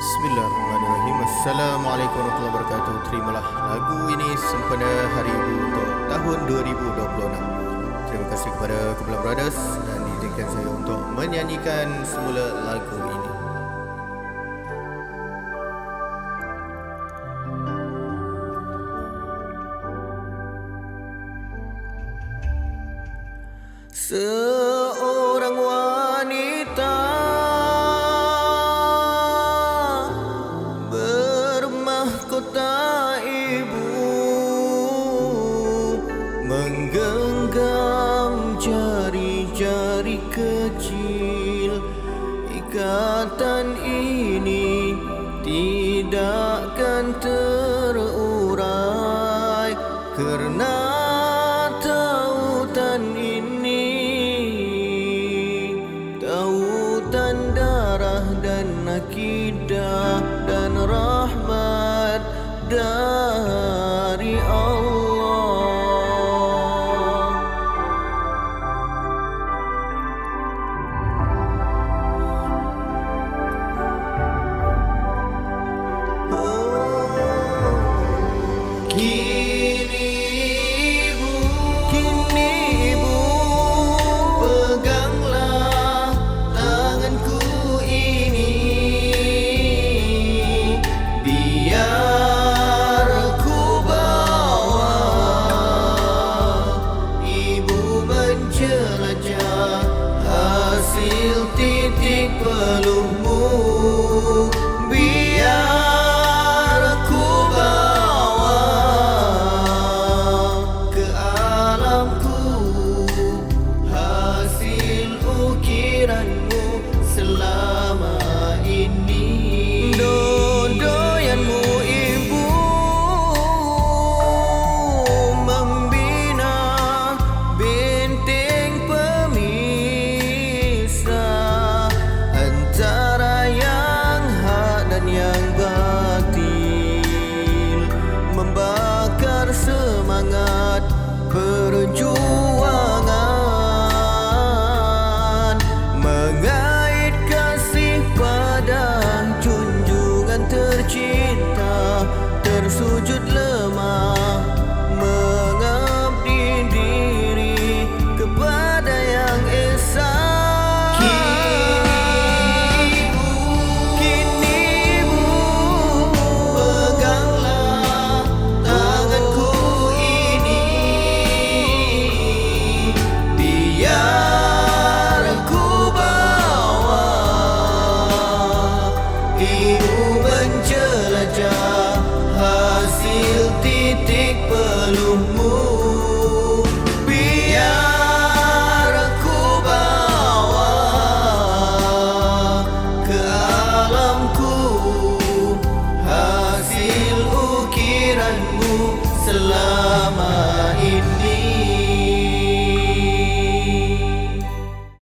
Bismillahirrahmanirrahim. Assalamualaikum warahmatullahi wabarakatuh. Terimalah lagu ini sempena Hari Ibu untuk tahun 2026. Terima kasih kepada Kumpulan Brothers dan diizinkan saya untuk menyanyikan semula lagu ini. Seorang wanita bermahkota ibu, menggenggam jari-jari kecil. Ikatan ini tidakkan terurai kerana tautan ini, tautan darah dan akidah dan rahmat dari Allah. Kini ibu, peganglah tanganku ini, biar ku bawa ibu menjelajah hasil titik peluhmu. Biar ku bawa ke alamku hasil ukiranmu selama ini. Dodoyanmu ibu membina benteng pemisah antara yang hak dan yang batil, membakar semangat perjuangan, mengait kasih pada junjungan tercinta, tersujud lemah mengabdi diri kepada yang esa. Kini ibu, peganglah tanganku ini, biar ku bawa ibu menjelajah hasil titik peluhmu. Biar ku bawa ke alamku hasil ukiranmu selama